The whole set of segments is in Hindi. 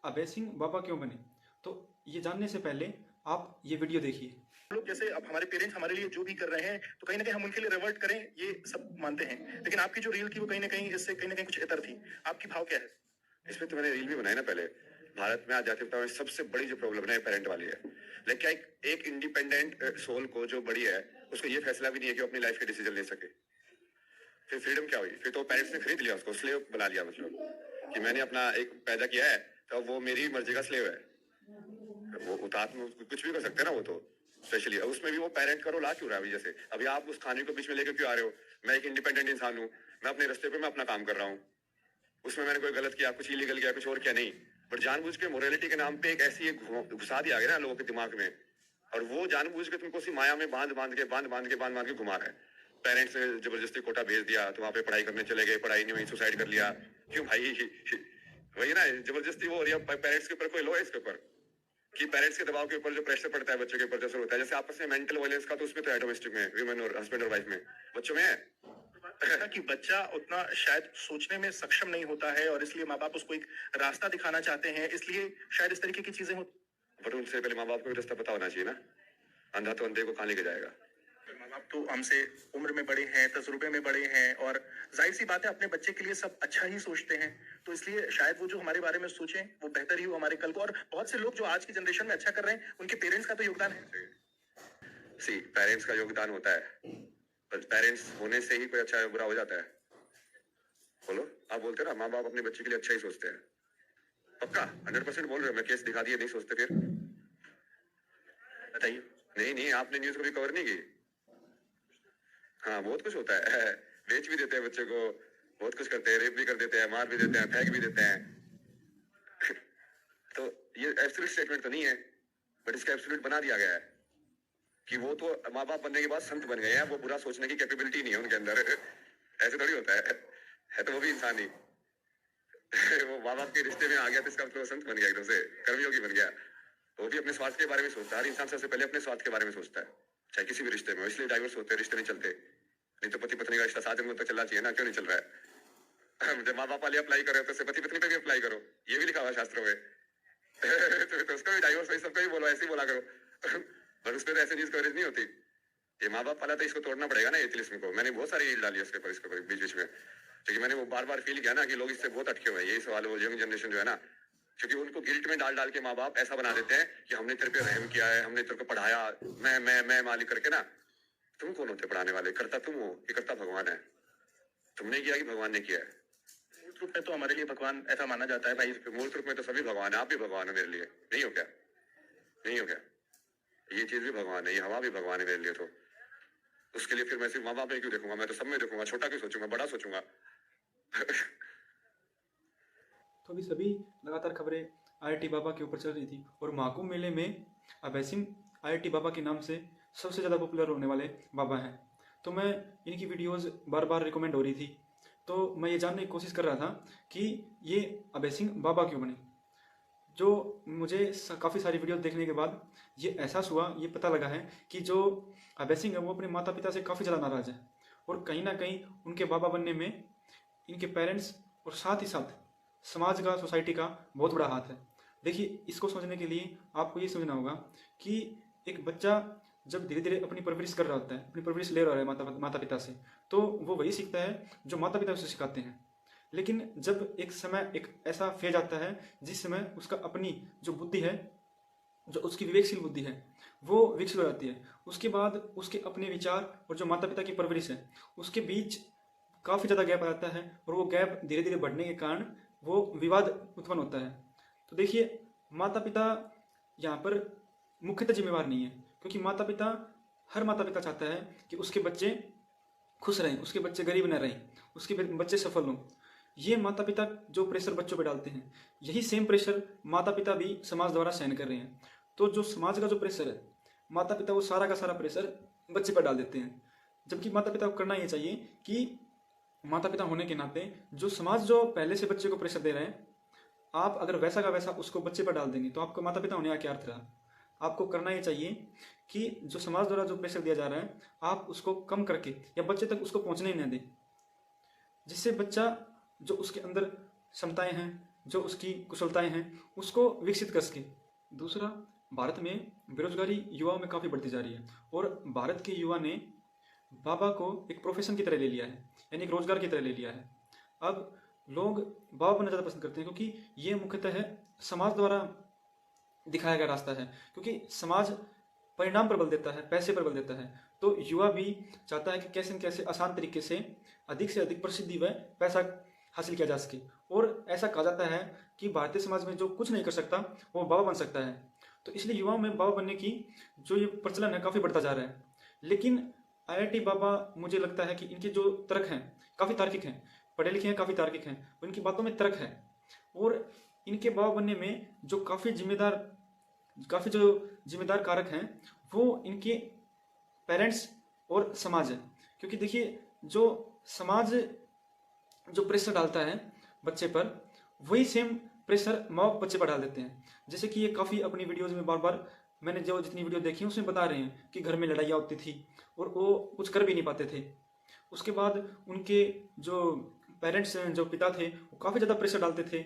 अभय सिंह बाबा क्यों बने? तो ये जानने से पहले आप ये वीडियो देखिए। लोग जैसे अब हमारे पेरेंट्स हमारे लिए जो भी कर रहे हैं तो कहीं ना कहीं हम उनके लिए रिवर्ट करें, ये सब मानते हैं, लेकिन आपकी जो रील थी वो कहीं ना कहीं इससे कहीं ना कहीं कुछ इतर थी। आपकी भाव क्या है इसमें? तो मैंने रील भी बनाई ना पहले। भारत में आध्यात्मिकता में सबसे बड़ी जो प्रॉब्लम है पेरेंट वाली है। लेकिन क्या एक इंडिपेंडेंट सोल को जो बड़ी है उसको ये फैसला भी नहीं है कि वो अपनी लाइफ के डिसीजन ले सके। फिर फ्रीडम क्या हुई? फिर तो पेरेंट्स ने खरीद लिया उसको, स्लेव बना लिया। मतलब कि मैंने अपना एक पैदा किया है तो वो मेरी मर्जी का स्लेव है। वो उतार कुछ भी कर सकते हैं ना वो तो। स्पेशली उसमें भी वो पेरेंट का रोल आ क्यों रहा है? अभी जैसे अभी आप उस खाने को बीच में लेकर क्यों आ रहे हो? मैं एक इंडिपेंडेंट इंसान हूँ, मैं अपने रास्ते पे मैं अपना काम कर रहा हूँ। उसमें मैंने कोई गलत किया, कुछ इलीगल किया, कुछ और किया नहीं। पर जानबूझ के मोरालिटी के नाम पे एक ऐसी एक घुसा दिया गया ना लोगों के दिमाग में, और वो जानबूझ के तुमको उसी माया में बांध बांध के घुमा रहा है। पेरेंट्स ने जबरदस्ती कोटा भेज दिया तो वहां पे पढ़ाई करने चले गए, पढ़ाई नहीं हुई, सुसाइड कर लिया। क्यों भाई? वही ना, जबरदस्ती वो हो रही है पेरेंट्स के ऊपर। कोई लो है इसके ऊपर कि पेरेंट्स के दबाव के ऊपर जो प्रेशर पड़ता है बच्चों के ऊपर, जैसे होता है जैसे आपस में मेंटल वायलेंस का, तो उसमें तो है डोमेस्टिक में, विमेन और हस्बैंड और वाइफ में, बच्चों में है कि बच्चा उतना शायद सोचने में सक्षम नहीं होता है और इसलिए माँ बाप उसको एक रास्ता दिखाना चाहते हैं, इसलिए शायद इस तरीके की चीजें होती। बट उनसे पहले माँ बाप को भी रास्ता पता होना चाहिए ना। अंधा तो अंधे को कहाँ लेके जाएगा? माँ बाप तो हमसे उम्र में बड़े हैं, तजुर्बे में बड़े हैं, और जाहिर सी बात है अपने बच्चे के लिए सब अच्छा ही सोचते हैं, तो इसलिए शायद वो जो हमारे बारे में सोचें वो बेहतर ही हो हमारे कल को। और बहुत से लोग जो आज की जनरेशन में अच्छा कर रहे हैं उनके पेरेंट्स का तो योगदान है। सी पेरेंट्स का योगदान होता है, पर पेरेंट्स होने से ही कोई अच्छा या बुरा हो जाता है? बोलो। आप बोलते ना माँ बाप अपने बच्चे के लिए अच्छा ही सोचते हैं, पक्का 100% बोल रहे हो? मैं केस दिखा दिए नहीं सोचते फिर बताइए। नहीं, आपने न्यूज कभी कवर नहीं की। हाँ, बहुत कुछ होता है। बेच भी देते हैं बच्चे को, बहुत कुछ करते हैं, रेप भी कर देते हैं, मार भी देते हैं, फेंक भी देते हैं। तो ये एब्सोल्यूट स्टेटमेंट तो नहीं है, बट इसका एब्सोल्यूट बना दिया गया है कि वो तो माँ बाप बनने के बाद संत बन गए हैं। वो बुरा सोचने की कैपेबिलिटी नहीं है उनके अंदर। ऐसे थोड़ी होता है तो वो भी इंसान ही। वो माँ बाप के रिश्ते में आ गया तो इसका मतलब संत बन गया, एकदम से कर्मयोगी बन गया। वो भी अपने स्वार्थ के बारे में सोचता है। हर इंसान सबसे पहले अपने स्वार्थ के बारे में सोचता है, चाहे किसी भी रिश्ते में। इसलिए डाइवर्स होते हैं, रिश्ते नहीं चलते। नहीं तो पति पत्नी का रिश्ता 7 जन्मों तक चलना चाहिए ना, क्यों नहीं चल रहा है? जब माँ बाप वाले अप्लाई करो तो पति पत्नी पे भी अप्लाई करो, ये भी लिखा हुआ शास्त्रों में। तो उसका भी डाइवर्स वही सबका भी बोलो, ऐसे ही बोला करो। पर उस पर तो ऐसे न्यूज कवरेज नहीं होती। ये माँ बाप वाला तो इसको तोड़ना पड़ेगा ना, एथिलिज्म को। मैंने बहुत सारी रील डाली है इसके ऊपर बीच बीच में, क्योंकि मैंने वो बार बार फील किया ना कि लोग इससे बहुत अटके हुए हैं। यही सवाल वो यंग जनरेशन जो है ना, क्योंकि उनको गिल्ट में डाल डाल के माँ बाप ऐसा बना देते हैं कि हमने तेरे पे रहम किया है, हमने तेरे को पढ़ाया, मैं मालिक करके ना। तुम कौन होते पढ़ाने वाले? करता तुम हो कि करता भगवान है? तुमने किया कि भगवान ने किया है? मूल रूप में तो हमारे लिए भगवान ऐसा माना जाता है भाई। मूल रूप में तो सभी भगवान है। आप भी भगवान हो मेरे लिए, नहीं हो क्या? नहीं हो क्या? ये चीज भी भगवान है, ये हवा भी भगवान है मेरे लिए। तो उसके लिए फिर मैं सिर्फ माँ बाप में क्यों देखूंगा? मैं तो सब में देखूंगा। छोटा क्यों सोचूंगा, बड़ा सोचूंगा। तो अभी सभी लगातार खबरें आईआईटी बाबा के ऊपर चल रही थी और महाकुंभ मेले में अभय सिंह आईआईटी बाबा के नाम से सबसे ज़्यादा पॉपुलर होने वाले बाबा हैं। तो मैं इनकी वीडियोस बार बार रिकमेंड हो रही थी, तो मैं ये जानने की कोशिश कर रहा था कि ये अभय सिंह बाबा क्यों बने। जो मुझे काफ़ी सारी वीडियो देखने के बाद ये एहसास हुआ, ये पता लगा है कि जो अभय सिंह है वो अपने माता पिता से काफ़ी ज़्यादा नाराज़ है और कहीं ना कहीं उनके बाबा बनने में इनके पेरेंट्स और साथ ही साथ समाज का, सोसाइटी का बहुत बड़ा हाथ है। देखिए, इसको समझने के लिए आपको ये समझना होगा कि एक बच्चा जब धीरे धीरे अपनी परवरिश कर रहा होता है, अपनी परवरिश ले रहा है माता पिता से, तो वो वही सीखता है जो माता पिता उसे सिखाते हैं। लेकिन जब एक समय, एक ऐसा फेज आता है जिस समय उसका अपनी जो बुद्धि है, जो उसकी विवेकशील बुद्धि है, वो विकसित हो जाती है, उसके बाद उसके अपने विचार और जो माता पिता की परवरिश है उसके बीच काफ़ी ज़्यादा गैप आ जाता है और वो गैप धीरे धीरे बढ़ने के कारण वो विवाद उत्पन्न होता है। तो देखिए, माता पिता यहाँ पर मुख्यतः जिम्मेवार नहीं है, क्योंकि हर माता पिता चाहता है कि उसके बच्चे खुश रहें, उसके बच्चे गरीब न रहें, उसके बच्चे सफल हों। ये माता पिता जो प्रेशर बच्चों पर डालते हैं, यही सेम प्रेशर माता पिता भी समाज द्वारा सहन कर रहे हैं। तो जो समाज का जो प्रेशर है, माता पिता वो सारा का सारा प्रेशर बच्चे पर डाल देते हैं। जबकि माता पिता को करना ये चाहिए कि माता पिता होने के नाते जो समाज जो पहले से बच्चे को प्रेशर दे रहे हैं, आप अगर वैसा का वैसा उसको बच्चे पर डाल देंगे तो आपको माता पिता होने का क्या अर्थ रहा। आपको करना ये चाहिए कि जो समाज द्वारा जो प्रेशर दिया जा रहा है आप उसको कम करके या बच्चे तक उसको पहुंचने ही न दें, जिससे बच्चा जो उसके अंदर क्षमताएं हैं, जो उसकी कुशलताएं हैं उसको विकसित कर सके। दूसरा, भारत में बेरोजगारी युवाओं में काफ़ी बढ़ती जा रही है और भारत के युवा ने बाबा को एक प्रोफेशन की तरह ले लिया है, यानी एक रोजगार की तरह ले लिया है। अब लोग बाबा बनना ज़्यादा पसंद करते हैं क्योंकि ये मुख्यतः समाज द्वारा दिखाया गया रास्ता है, क्योंकि समाज परिणाम पर बल देता है, पैसे पर बल देता है। तो युवा भी चाहता है कि कैसे न कैसे आसान तरीके से अधिक प्रसिद्धि व पैसा हासिल किया जा सके। और ऐसा कहा जाता है कि भारतीय समाज में जो कुछ नहीं कर सकता वो बाबा बन सकता है। तो इसलिए युवाओं में बाबा बनने की जो ये प्रचलन है काफ़ी बढ़ता जा रहा है। लेकिन आईआईटी बाबा, मुझे लगता है कि इनके जो तर्क हैं काफ़ी तार्किक हैं, पढ़े लिखे हैं, काफ़ी तार्किक हैं, उनकी बातों में तर्क है। और इनके बाबा बनने में जो काफ़ी जिम्मेदार कारक हैं वो इनके पेरेंट्स और समाज है। क्योंकि देखिए, जो समाज जो प्रेशर डालता है बच्चे पर, वही सेम प्रेशर माँ बाप बच्चे पर डाल देते हैं। जैसे कि ये काफ़ी अपनी वीडियोज़ में बार बार, मैंने जो जितनी वीडियो देखी उसमें बता रहे हैं कि घर में लड़ाइयाँ होती थी और वो कुछ कर भी नहीं पाते थे। उसके बाद उनके जो पेरेंट्स हैं, जो पिता थे, वो काफ़ी ज़्यादा प्रेशर डालते थे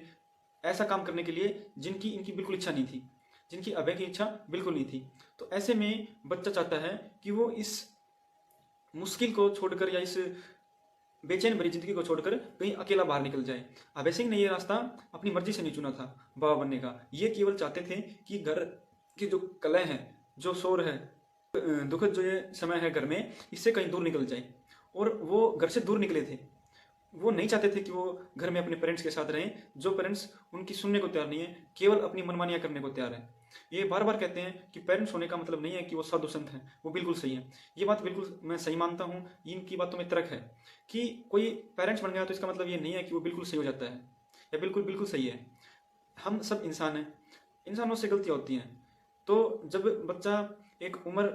ऐसा काम करने के लिए जिनकी इनकी बिल्कुल इच्छा नहीं थी, जिनकी अभय की इच्छा बिल्कुल नहीं थी। तो ऐसे में बच्चा चाहता है कि वो इस मुश्किल को छोड़कर या इस बेचैन भरी जिंदगी को छोड़कर कहीं अकेला बाहर निकल जाए। अभय सिंह ने यह रास्ता अपनी मर्जी से नहीं चुना था बाबा बनने का। ये केवल चाहते थे कि घर की जो कलह है, जो शोर है, दुखद जो ये समय है घर में, इससे कहीं दूर निकल जाए। और वो घर से दूर निकले थे। वो नहीं चाहते थे कि वो घर में अपने पेरेंट्स के साथ रहें, जो पेरेंट्स उनकी सुनने को तैयार नहीं है, केवल अपनी मनमानियाँ करने को तैयार है। ये बार बार कहते हैं कि पेरेंट्स होने का मतलब नहीं है कि वो साधु संत हैं। वो बिल्कुल सही है, ये बात बिल्कुल मैं सही मानता हूँ। इनकी बातों में तर्क है कि कोई पेरेंट्स बन गया तो इसका मतलब ये नहीं है कि वो बिल्कुल सही हो जाता है या बिल्कुल सही है। हम सब इंसान हैं, इंसानों से गलतियाँ होती हैं। तो जब बच्चा एक उम्र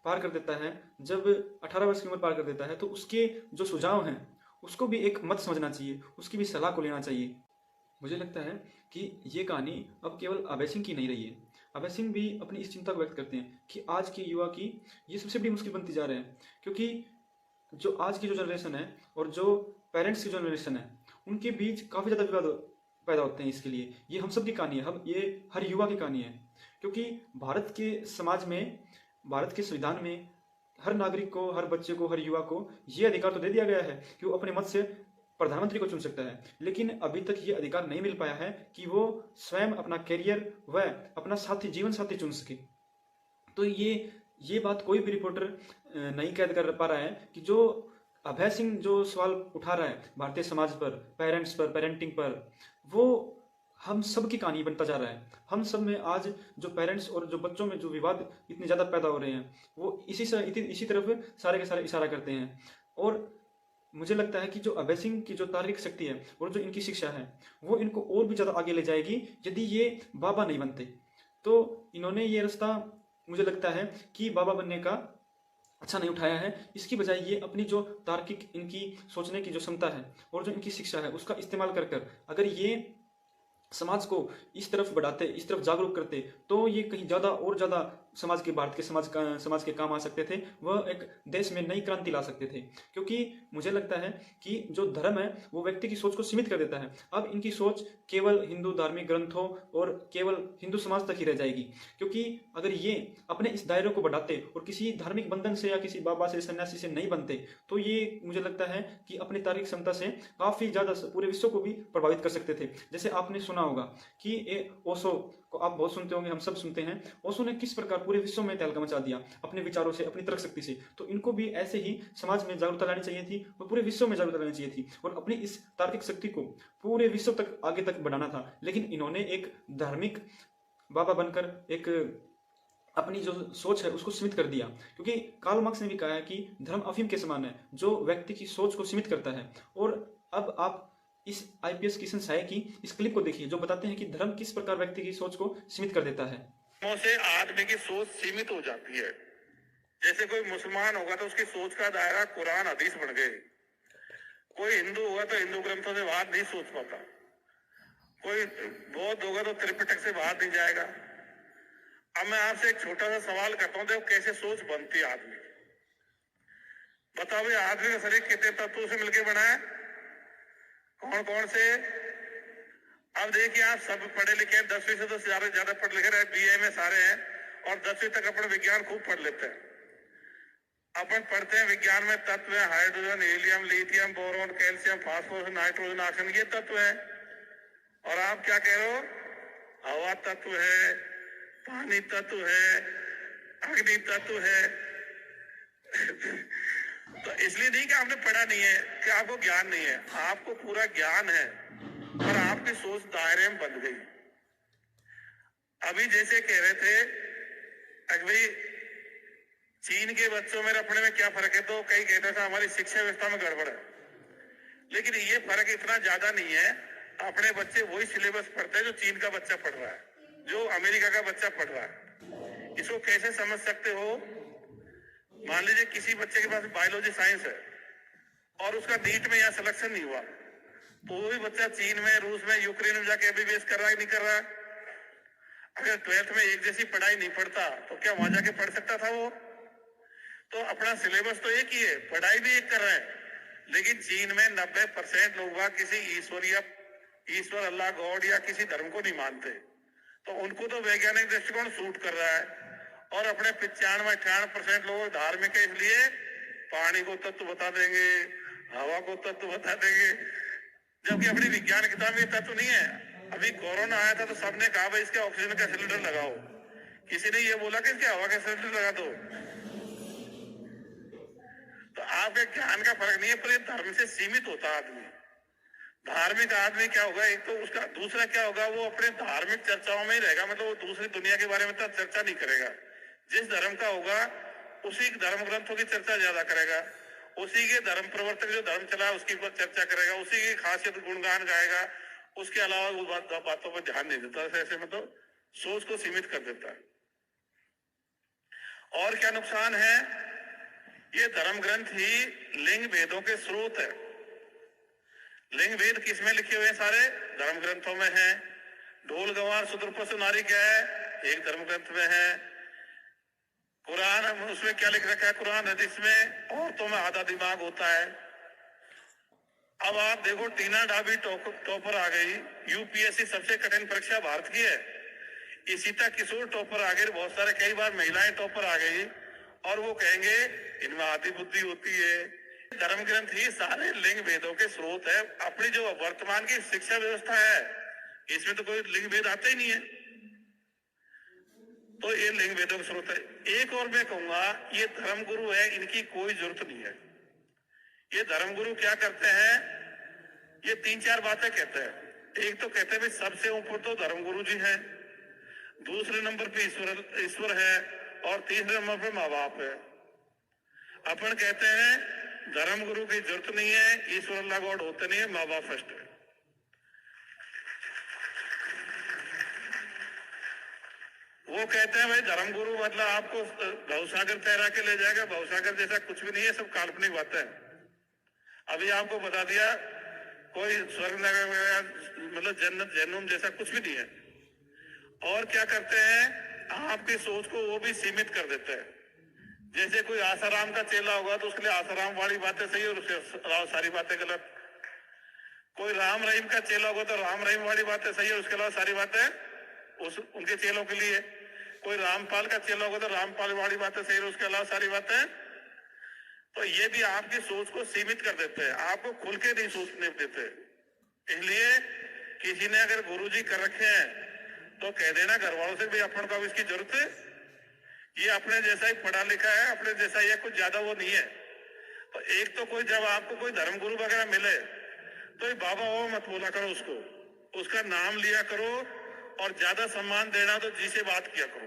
पार कर देता है, जब 18 वर्ष की उम्र पार कर देता है, तो उसके जो सुझाव हैं उसको भी एक मत समझना चाहिए, उसकी भी सलाह को लेना चाहिए। मुझे लगता है कि ये कहानी अब केवल अभय सिंह की नहीं रही है। अभय सिंह भी अपनी इस चिंता को व्यक्त करते हैं कि आज की युवा की ये सबसे बड़ी मुश्किल बनती जा रही है, क्योंकि जो आज की जो जनरेशन है और जो पेरेंट्स की जनरेशन है, उनके बीच काफ़ी ज़्यादा विवाद पैदा होते हैं। इसके लिए ये हम सब की कहानी है, हम ये हर युवा की कहानी है। क्योंकि भारत के समाज में, भारत के संविधान में हर नागरिक को, हर बच्चे को, हर युवा को ये अधिकार तो दे दिया गया है कि वो अपने मत से प्रधानमंत्री को चुन सकता है। लेकिन अभी तक ये अधिकार नहीं मिल पाया है कि वो स्वयं अपना कैरियर व अपना साथी, जीवन साथी चुन सके। तो ये बात कोई भी रिपोर्टर नहीं कैद कर पा रहा है कि जो अभय सिंह जो सवाल उठा रहा है भारतीय समाज पर, पेरेंट्स पर, पेरेंटिंग पर, वो हम सब की कहानी बनता जा रहा है। हम सब में आज जो पेरेंट्स और जो बच्चों में जो विवाद इतने ज़्यादा पैदा हो रहे हैं, वो इसी तरफ सारे के सारे इशारा करते हैं। और मुझे लगता है कि जो अभय सिंह की जो तार्किक शक्ति है और जो इनकी शिक्षा है, वो इनको और भी ज़्यादा आगे ले जाएगी यदि ये बाबा नहीं बनते। तो इन्होंने ये रास्ता, मुझे लगता है कि बाबा बनने का अच्छा नहीं उठाया है। इसकी बजाय ये अपनी जो तार्किक, इनकी सोचने की जो क्षमता है और जो इनकी शिक्षा है, उसका इस्तेमाल कर अगर ये समाज को इस तरफ बढ़ाते, इस तरफ जागरूक करते, तो ये कहीं ज़्यादा और ज़्यादा समाज के, भारत के समाज के काम आ सकते थे। वह एक देश में नई क्रांति ला सकते थे। क्योंकि मुझे लगता है कि जो धर्म है वो व्यक्ति की सोच को सीमित कर देता है। अब इनकी सोच केवल हिंदू धार्मिक ग्रंथों और केवल हिंदू समाज तक ही रह जाएगी। क्योंकि अगर ये अपने इस दायरे को बढ़ाते और किसी धार्मिक बंधन से या किसी बाबा से, सन्यासी से नहीं बनते, तो ये मुझे लगता है कि अपनी तार्किक क्षमता से काफ़ी ज़्यादा पूरे विश्व को भी प्रभावित कर सकते थे। जैसे आपने सुना होगा कि ओशो को आप बहुत सुनते होंगे, हम सब सुनते हैं। ओशो ने किस प्रकार पूरे विश्व में तहलका मचा दिया अपने विचारों से, अपनी तर्क शक्ति से। तो इनको भी ऐसे ही समाज में जागरूकता लानी चाहिए थी और पूरे विश्व में जागरूकता लानी चाहिए थी और अपनी इस तार्किक शक्ति को पूरे विश्व तक, आगे तक बढ़ाना था। लेकिन इन्होंने एक धार्मिक बाबा बनकर एक अपनी जो सोच है उसको सीमित कर दिया। क्योंकि कार्ल मार्क्स ने भी कहा है कि धर्म अफीम के समान है, जो व्यक्ति की सोच को सीमित करता है। और अब आप इस आईपीएस किशन साय की इस क्लिप को देखिए, जो बताते हैं कि धर्म किस प्रकार व्यक्ति की सोच को सीमित कर देता है। से आदमी की सोच सीमित हो जाती है। जैसे कोई मुसलमान होगा तो उसकी सोच का दायरा कुरान हदीस बन गए। कोई हिंदू होगा तो हिंदू ग्रंथों से बाहर नहीं सोच पाता। कोई बौद्ध होगा तो त्रिपिटक से बाहर नहीं जाएगा। अब मैं आपसे एक छोटा सा सवाल करता हूँ, देखो कैसे सोच बनती है आदमी की। बताओ भाई, आदमी का शरीर कितने तत्वों से मिलकर बना है? कौन कौन से? अब देखिए, आप सब पढ़े लिखे हैं, 10वीं से तो ज्यादा पढ़े लिखे रहे, बीए में सारे हैं, और 10वीं तक अपन विज्ञान खूब पढ़ लेते हैं। अपन पढ़ते हैं विज्ञान में तत्व है, hydrogen, helium, lithium, boron, calcium, phosphorus, nitrogen, oxygen, ये तत्व है। और आप क्या कह रहे हो? हवा तत्व है, पानी तत्व है, अग्नि तत्व है। तो इसलिए नहीं कि आपने पढ़ा नहीं है, कि आपको ज्ञान नहीं है, आपको पूरा ज्ञान है, पर आपकी सोच दायरे में बंध गई। अभी जैसे कह रहे थे भाई चीन के बच्चों में अपने में क्या फर्क है, तो कई कहते थे हमारी शिक्षा व्यवस्था में गड़बड़ है, लेकिन ये फर्क इतना ज्यादा नहीं है। अपने बच्चे वही सिलेबस पढ़ते हैं जो चीन का बच्चा पढ़ रहा है, जो अमेरिका का बच्चा पढ़ रहा है। इसको कैसे समझ सकते हो? मान लीजिए किसी बच्चे के पास बायोलॉजी साइंस है और उसका नीट में यहाँ सिलेक्शन नहीं हुआ, तो वो भी बच्चा चीन में, रूस में, यूक्रेन में जाके एमबीबीएस कर रहा है, नहीं कर रहा है? अगर 12th में एक जैसी पढ़ाई नहीं पढ़ता तो क्या वहां जाके पढ़ सकता था वो? तो अपना सिलेबस तो एक ही है, पढ़ाई भी एक कर रहे हैं, लेकिन चीन में 90% लोग किसी ईश्वर अल्लाह गॉड या किसी धर्म को नहीं मानते, तो उनको तो वैज्ञानिक दृष्टिकोण सूट कर रहा है। और अपने 95-98% लोग धार्मिक है, इसलिए पानी को तत्व बता देंगे, हवा को तत्व बता देंगे, जबकि अपनी विज्ञान किताब में तत्व नहीं है। अभी कोरोना आया था तो सबने कहा भाई इसके ऑक्सीजन का सिलेंडर लगाओ, किसी ने ये बोला कि इसके हवा का सिलेंडर लगा दो। तो आपके ज्ञान का फर्क नहीं है, पर ये धर्म से सीमित होता आदमी। धार्मिक आदमी क्या होगा, एक तो उसका, दूसरा क्या होगा, वो अपने धार्मिक चर्चाओं में ही रहेगा, मतलब वो दूसरी दुनिया के बारे में तो चर्चा नहीं करेगा। जिस धर्म का होगा उसी धर्म ग्रंथों की चर्चा ज्यादा करेगा, उसी के धर्म प्रवर्तक जो धर्म चला उसकी पर चर्चा करेगा, उसी की खासियत गुणगान गाएगा, उसके अलावा वो बातों पर ध्यान नहीं देता। ऐसे मतलब सोच को सीमित कर देता है। और क्या नुकसान है? ये धर्म ग्रंथ ही लिंग भेदों के स्रोत है। लिंग भेद किसमें लिखे हुए हैं? सारे धर्म ग्रंथों में है। ढोल गंवार शूद्र पशु नारी क्या है? एक धर्म ग्रंथ में है। कुरान, उसमें क्या लिख रखा है? कुरान हदीस में औरतों में आधा दिमाग होता है। अब आप देखो, टीना डाबी टॉपर आ गई, यूपीएससी सबसे कठिन परीक्षा भारत की है। इशिता किशोर टॉपर आ गई, बहुत सारे कई बार महिलाएं टॉपर आ गई, और वो कहेंगे इनमें आधी बुद्धि होती है। धर्म ग्रंथ ही सारे लिंग भेदों के स्रोत है। अपनी जो वर्तमान की शिक्षा व्यवस्था है इसमें तो कोई लिंग भेद आता ही नहीं है, तो ये लिंग भेदों का स्रोत है। एक और मैं कहूंगा, ये धर्म गुरु है, इनकी कोई जरूरत नहीं है। ये धर्म गुरु क्या करते हैं? ये 3-4 बातें कहते हैं। एक तो कहते हैं भाई सबसे ऊपर तो धर्म गुरु जी हैं, दूसरे नंबर पे ईश्वर है, और तीसरे नंबर पे माँ बाप है। अपन कहते हैं धर्म गुरु की जरूरत नहीं है, ईश्वर अल्लाह गॉड होते नहीं है, माँ बाप फर्स्ट है। वो कहते हैं भाई धर्म गुरु मतलब आपको भवसागर तैरा के ले जाएगा, भवसागर जैसा कुछ भी नहीं है, सब काल्पनिक बातें हैं। अभी आपको बता दिया कोई स्वर्ग नगर मतलब जन्नत जहन्नुम जैसा कुछ भी नहीं है। और क्या करते हैं, आपकी सोच को वो भी सीमित कर देते हैं। जैसे कोई आसाराम का चेला होगा तो उसके लिए आसाराम वाली बातें सही और उसके अलावा सारी बातें गलत। कोई राम रहीम का चेला होगा तो राम रहीम वाली बातें सही और उसके अलावा सारी बातें उनके चेलों के लिए। कोई रामपाल का चेला होगा तो रामपाल वाली बातें सही और उसके अलावा सारी बातें। तो ये भी आपकी सोच को सीमित कर देते हैं, आपको खुल के नहीं सोचने देते। इसलिए किसी ने अगर गुरुजी कर रखे हैं तो कह देना घर वालों से भी अपन को इसकी जरूरत है, ये अपने जैसा ही पढ़ा लिखा है, अपने जैसा ही है, कुछ ज्यादा वो नहीं है। तो एक तो कोई जब आपको कोई धर्म गुरु वगैरह मिले तो बाबा वो मत बोला करो, उसका नाम लिया करो, और ज्यादा सम्मान देना तो जी से बात किया करो।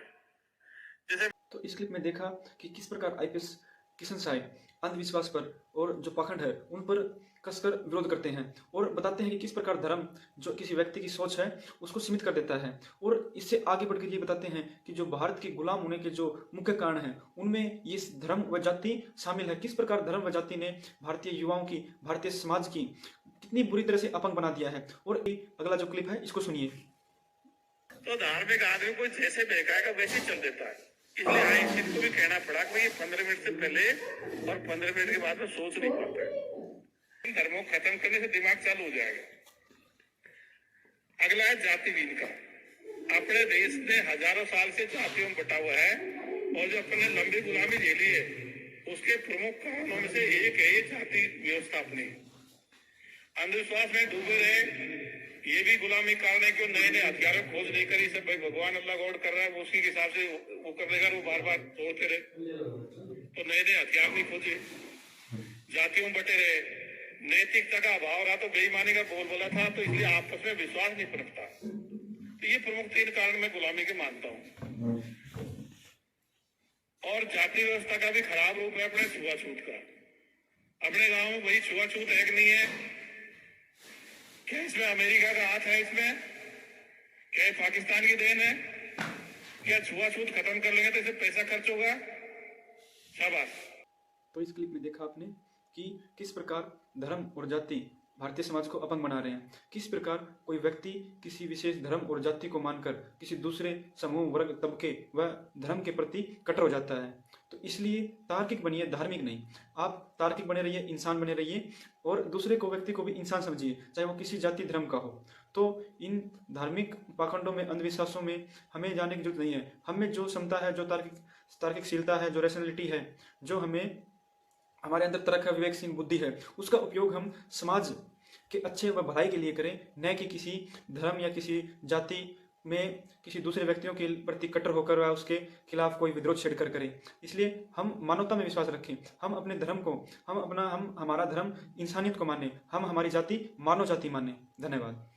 जैसे तो इस क्लिप में देखा कि किस प्रकार आईपीएस किशन साय अंधविश्वास पर और जो पाखंड है उन पर कसकर विरोध करते हैं, और बताते हैं कि किस प्रकार धर्म जो किसी व्यक्ति की सोच है उसको सीमित कर देता है। और इससे आगे बढ़कर ये बताते हैं कि जो भारत के गुलाम होने के जो मुख्य कारण हैं उनमें ये धर्म व जाति शामिल है। किस प्रकार धर्म व जाति ने भारतीय युवाओं की, भारतीय समाज की कितनी बुरी तरह से अपंग बना दिया है। और अगला जो क्लिप है इसको सुनिए। तो धार्मिक आदमी को जैसे बहकाएगा वैसे चल देता है। इसलिए आइंस्टीन को भी कहना पड़ा कि ये 15 मिनट से पहले और 15 मिनट के बाद में सोच नहीं पाते। धर्मों खत्म करने से दिमाग चालू हो जाएगा। अगला है जातिवीन का। अपने देश ने हजारों साल से जातियों में बटा हुआ है और जो अपने लंबी गुलामी झेली है उसके प्रमुख कारणों में से एक है ये जाति व्यवस्था। अपनी अंधविश्वास में डूबे रहे, ये भी गुलामी कारण है कि नए नए हथियारों खोज नहीं करी। सब भाई भगवान अल्लाह गॉड कर रहा है, वो उसके हिसाब से वो कर देगा, वो बार बार तोड़ते रहे, तो नए नए हथियार नहीं खोजे। जातियों में बटे रहे, नैतिकता का अभाव रहा तो बेईमानी का बोल बोला था, तो इसलिए आपस में विश्वास नहीं पनपता। तो ये प्रमुख 3 कारण मैं गुलामी के मानता हूँ। और जाति व्यवस्था का भी खराब रूप है अपने छुआछूत का। अपने गांव में वही छुआछूत है कि नहीं है? क्या इसमें अमेरिका का हाथ है? इसमें क्या ये पाकिस्तान की देन है? क्या छुआछूत खत्म कर लेंगे तो इससे पैसा खर्च होगा? शाबाश। तो इस क्लिप में देखा आपने कि किस प्रकार धर्म और जाति भारतीय समाज को अपंग बना रहे हैं। किस प्रकार कोई व्यक्ति किसी विशेष धर्म और जाति को मानकर किसी दूसरे समूह, वर्ग, तबके व धर्म के प्रति कट्टर हो जाता है। तो इसलिए तार्किक बनिए, धार्मिक नहीं। आप तार्किक बने रहिए, इंसान बने रहिए और दूसरे को, व्यक्ति को भी इंसान समझिए, चाहे वो किसी जाति धर्म का हो। तो इन धार्मिक पाखंडों में, अंधविश्वासों में हमें जाने की जरूरत नहीं है। हमें जो क्षमता है, जो तार्किकशीलता है, जो रैशनैलिटी है, जो हमें हमारे अंदर तरह का विवेकशील बुद्धि है, उसका उपयोग हम समाज के अच्छे व भलाई के लिए करें, न कि किसी धर्म या किसी जाति में किसी दूसरे व्यक्तियों के प्रति कट्टर होकर व उसके खिलाफ कोई विद्रोह छेड़कर करें। इसलिए हम मानवता में विश्वास रखें, हम अपने धर्म को, हम हमारा धर्म इंसानियत को माने, हम हमारी जाति मानव जाति माने। धन्यवाद।